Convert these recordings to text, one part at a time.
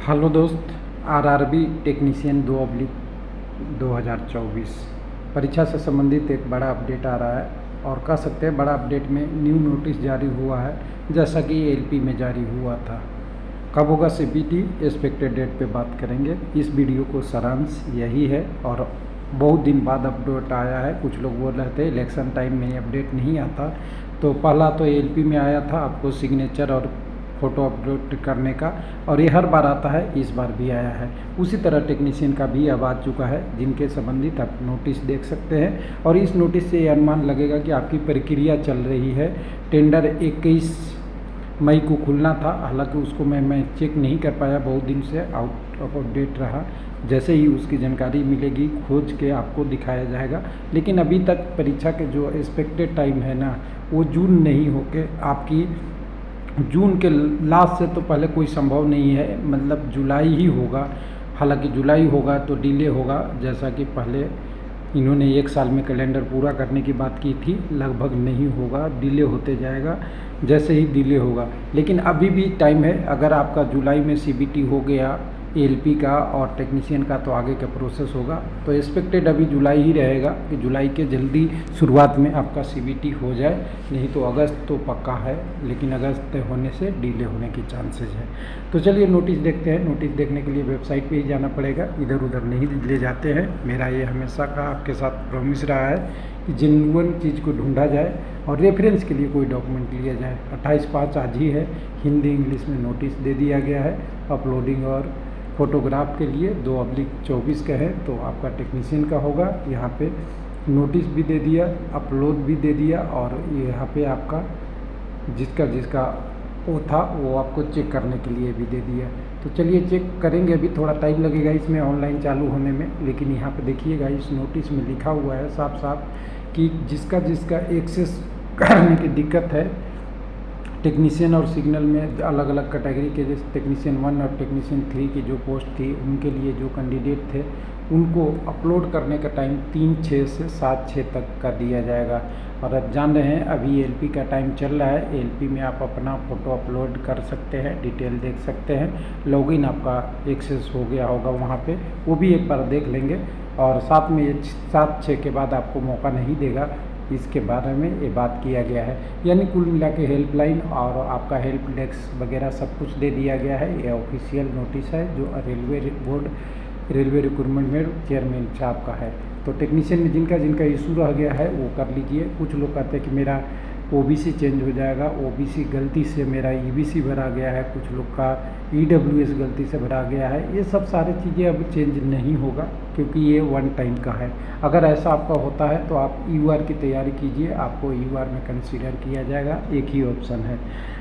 Hello दोस्त, RRB technician 2/2024 परीक्षा से संबंधित एक बड़ा अपडेट आ रहा है और कह सकते हैं बड़ा अपडेट में न्यू नोटिस जारी हुआ है, जैसा कि एलपी में जारी हुआ था। कब होगा सीबीटी, एक्सपेक्टेड डेट पे बात करेंगे। इस वीडियो को सारांश यही है और बहुत दिन बाद अपडेट आया है। कुछ लोग बोल रहे थे इलेक्शन टाइम में अपडेट नहीं आता, तो पहला तो एलपी में आया था आपको सिग्नेचर और फ़ोटो अपलोड करने का, और ये हर बार आता है, इस बार भी आया है। उसी तरह टेक्नीशियन का भी अब आ चुका है, जिनके संबंधित आप नोटिस देख सकते हैं। और इस नोटिस से ये अनुमान लगेगा कि आपकी प्रक्रिया चल रही है। टेंडर 21 मई को खुलना था, हालांकि उसको मैं चेक नहीं कर पाया, बहुत दिन से आउट ऑफ डेट रहा। जैसे ही उसकी जानकारी मिलेगी खोज के आपको दिखाया जाएगा। लेकिन अभी तक परीक्षा के जो एक्सपेक्टेड टाइम है ना, वो जून नहीं होके आपकी जून के लास्ट से तो पहले कोई संभव नहीं है, मतलब जुलाई ही होगा। हालांकि जुलाई होगा तो डिले होगा, जैसा कि पहले इन्होंने 1 साल में कैलेंडर पूरा करने की बात की थी, लगभग नहीं होगा, डिले होते जाएगा जैसे ही डिले होगा। लेकिन अभी भी टाइम है। अगर आपका जुलाई में सीबीटी हो गया एलपी का और टेक्नीशियन का, तो आगे का प्रोसेस होगा। तो एक्सपेक्टेड अभी जुलाई ही रहेगा कि जुलाई के जल्दी शुरुआत में आपका सीबीटी हो जाए, नहीं तो अगस्त तो पक्का है, लेकिन अगस्त होने से डिले होने की चांसेस है। तो चलिए नोटिस देखते हैं। नोटिस देखने के लिए वेबसाइट पे ही जाना पड़ेगा, इधर उधर नहीं ले जाते हैं। मेरा ये हमेशा का आपके साथ प्रॉमिस रहा है कि जेन्युइन चीज़ को ढूंढा जाए और रेफरेंस के लिए कोई डॉक्यूमेंट लिया जाए। 28/5 आज ही है, हिंदी इंग्लिश में नोटिस दे दिया गया है। अपलोडिंग और फोटोग्राफ के लिए 2/24 का है, तो आपका टेक्नीशियन का होगा। यहाँ पे नोटिस भी दे दिया, अपलोड भी दे दिया, और यहाँ पे आपका जिसका वो था वो आपको चेक करने के लिए भी दे दिया। तो चलिए चेक करेंगे। अभी थोड़ा टाइम लगेगा इसमें ऑनलाइन चालू होने में, लेकिन यहाँ पे देखिएगा इस नोटिस में लिखा हुआ है साफ साफ कि जिसका एक्सेस करने की दिक्कत है, टेक्नीशियन और सिग्नल में अलग अलग कैटेगरी के, जैसे टेक्नीशियन 1 और टेक्नीशियन 3 की जो पोस्ट थी, उनके लिए जो कैंडिडेट थे उनको अपलोड करने का टाइम 3/6 से 7/6 तक का दिया जाएगा। और अब जान रहे हैं अभी एलपी का टाइम चल रहा है। एलपी में आप अपना फ़ोटो अपलोड कर सकते हैं, डिटेल देख सकते हैं, लॉगिन आपका एक्सेस हो गया होगा वहाँ पे, वो भी एक बार देख लेंगे। और साथ में ये 7/6 के बाद आपको मौका नहीं देगा, इसके बारे में ये बात किया गया है। यानी कुल मिला के हेल्पलाइन और आपका हेल्प डेस्क वगैरह सब कुछ दे दिया गया है। ये ऑफिशियल नोटिस है जो रेलवे रिक्रूटमेंट में चेयरमैन साहब का है। तो टेक्नीशियन में जिनका इशू रह गया है वो कर लीजिए। कुछ लोग कहते हैं कि मेरा ओबीसी चेंज हो जाएगा, ओबीसी गलती से मेरा ईबीसी भरा गया है, कुछ लोग का ईडब्ल्यूएस गलती से भरा गया है। ये सब सारी चीज़ें अब चेंज नहीं होगा, क्योंकि ये 1 टाइम का है। अगर ऐसा आपका होता है तो आप यूआर की तैयारी कीजिए, आपको यूआर में कंसीडर किया जाएगा। एक ही ऑप्शन है,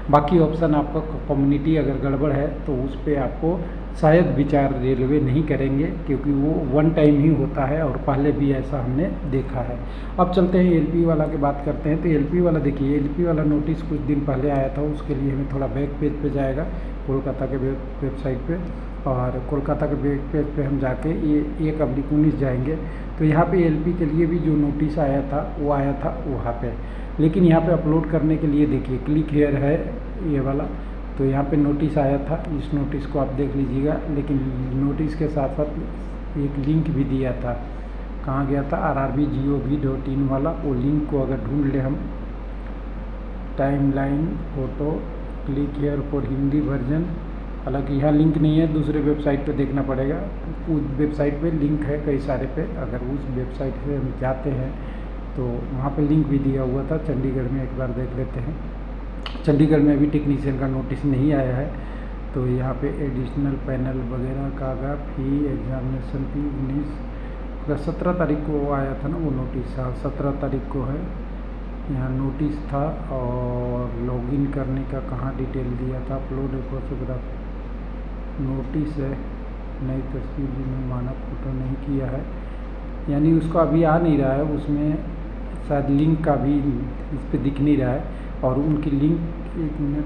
बाकी ऑप्शन आपका कम्युनिटी अगर गड़बड़ है तो उस पर आपको शायद विचार रेलवे नहीं करेंगे, क्योंकि वो 1 टाइम ही होता है और पहले भी ऐसा हमने देखा है। अब चलते हैं एलपी वाला की बात करते हैं। तो एलपी वाला देखिए, एलपी वाला नोटिस कुछ दिन पहले आया था, उसके लिए हमें थोड़ा बैक पेज पे जाएगा, कोलकाता के वेबसाइट पे, और कोलकाता के बैक पेज पे हम जाके ये 1/19 जाएंगे। तो यहाँ पे एलपी के लिए भी जो नोटिस आया था वो आया था वहाँ पे, लेकिन यहाँ पे अपलोड करने के लिए देखिए क्लिक हेयर है ये वाला, तो यहाँ पे नोटिस आया था। इस नोटिस को आप देख लीजिएगा, लेकिन नोटिस के साथ साथ एक लिंक भी दिया था। कहाँ गया था? rrb.gov.in वाला। वो लिंक को अगर ढूंढ ले हम, timeline photo click here for Hindi version, हालांकि यहाँ लिंक नहीं है, दूसरे वेबसाइट पे देखना पड़ेगा। उस वेबसाइट पे लिंक है कई सारे पे, अगर उस वेबसाइट से हम जाते हैं तो वहाँ पे लिंक भी दिया हुआ था। चंडीगढ़ में एक बार देख लेते हैं। चंडीगढ़ में अभी टेक्नीशियन का नोटिस नहीं आया है, तो यहाँ पे एडिशनल पैनल वगैरह का फी एग्जामिनेशन फी 17 तारीख को आया था ना वो नोटिस। हाँ, 17 तारीख को है यहाँ नोटिस था। और लॉगिन करने का कहाँ डिटेल दिया था? अपलोड ए फोटोग्राफ नोटिस है, नई तस्वीर जिसमें मानव फोटो नहीं किया है, यानी उसको अभी आ नहीं रहा है। उसमें शायद लिंक का भी इस पर दिख नहीं रहा है। और उनकी लिंक, 1 मिनट,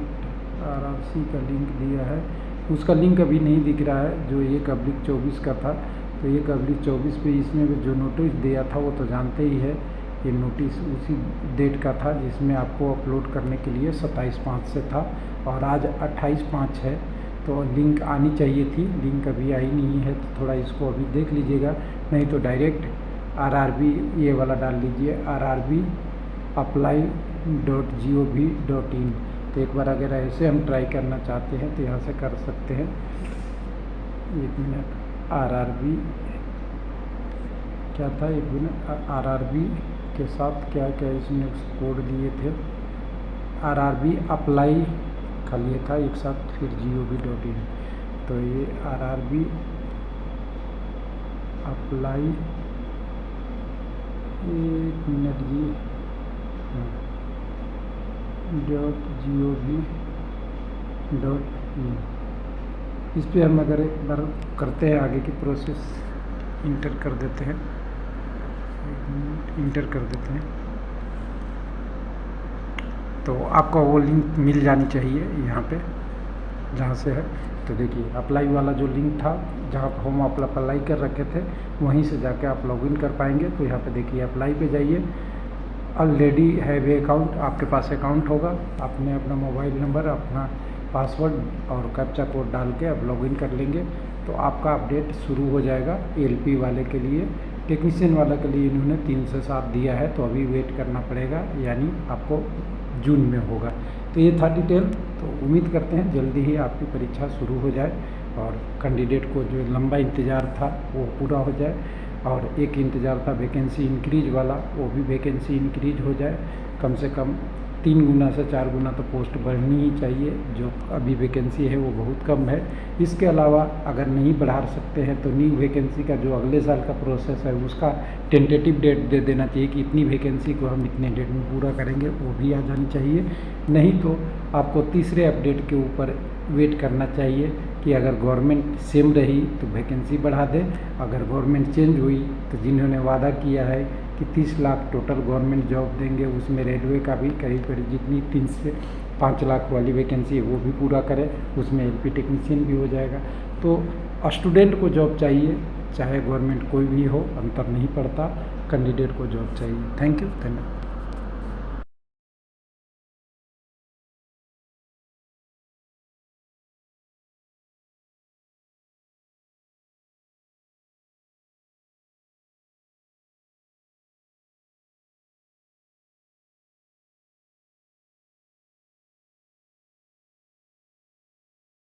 आरआरसी का लिंक दिया है, उसका लिंक अभी नहीं दिख रहा है, जो 1/24 का था। तो 1/24 पे इसमें जो नोटिस दिया था वो तो जानते ही है, ये नोटिस उसी डेट का था जिसमें आपको अपलोड करने के लिए 27/5 से था, और आज 28/5 है। तो लिंक आनी चाहिए थी, लिंक अभी आई नहीं है, तो थोड़ा इसको अभी देख लीजिएगा, नहीं तो डायरेक्ट RRB ये वाला डाल लीजिए, rrbapply.gov.in। तो एक बार अगर ऐसे हम ट्राई करना चाहते हैं तो यहाँ से कर सकते हैं। 1 मिनट, RRB क्या था, 1 मिनट, RRB के साथ क्या क्या इसमें कोड दिए थे, RRB अप्लाई का लिए था एक साथ, फिर gov.in। तो ये RRB अप्लाई, 1 मिनट जी, .gov.in। इस पर हम अगर एक बार करते हैं, आगे की प्रोसेस इंटर कर देते हैं, इंटर कर देते हैं, तो आपको वो लिंक मिल जानी चाहिए यहाँ पे जहाँ से है। तो देखिए अप्लाई वाला जो लिंक था, जहाँ पर हम अप्लाई कर रखे थे, वहीं से जाके आप लॉगिन कर पाएंगे। तो यहाँ पे देखिए अप्लाई पे जाइए, ऑलरेडी हैव ए अकाउंट, आपके पास अकाउंट होगा, आपने अपना मोबाइल नंबर, अपना पासवर्ड और कैप्चा कोड डाल के अब लॉगिन कर लेंगे, तो आपका अपडेट शुरू हो जाएगा। LP वाले के लिए, टेक्नीशियन वाला के लिए इन्होंने 3 से 7 दिया है, तो अभी वेट करना पड़ेगा, यानी आपको जून में होगा। तो ये था डिटेल। तो उम्मीद करते हैं जल्दी ही आपकी परीक्षा शुरू हो जाए और कैंडिडेट को जो लंबा इंतज़ार था वो पूरा हो जाए, और एक इंतज़ार था वैकेंसी इंक्रीज वाला, वो भी वैकेंसी इंक्रीज हो जाए। कम से कम 3 गुना से 4 गुना तो पोस्ट बढ़नी ही चाहिए, जो अभी वैकेंसी है वो बहुत कम है। इसके अलावा अगर नहीं बढ़ा सकते हैं तो न्यू वैकेंसी का जो अगले साल का प्रोसेस है उसका टेंटेटिव डेट दे देना चाहिए कि इतनी वैकेंसी को हम इतने डेट में पूरा करेंगे, वो भी आ जानी चाहिए। नहीं तो आपको तीसरे अपडेट के ऊपर वेट करना चाहिए कि अगर गवर्नमेंट सेम रही तो वैकेंसी बढ़ा दे, अगर गवर्नमेंट चेंज हुई तो जिन्होंने वादा किया है कि 30 लाख टोटल गवर्नमेंट जॉब देंगे, उसमें रेलवे का भी करीब करीब जितनी 3 से 5 लाख वाली वैकेंसी है वो भी पूरा करे, उसमें LP टेक्नीशियन भी हो जाएगा। तो स्टूडेंट को जॉब चाहिए, चाहे गवर्नमेंट कोई भी हो, अंतर नहीं पड़ता, कैंडिडेट को जॉब चाहिए। थैंक यू, धन्यवाद।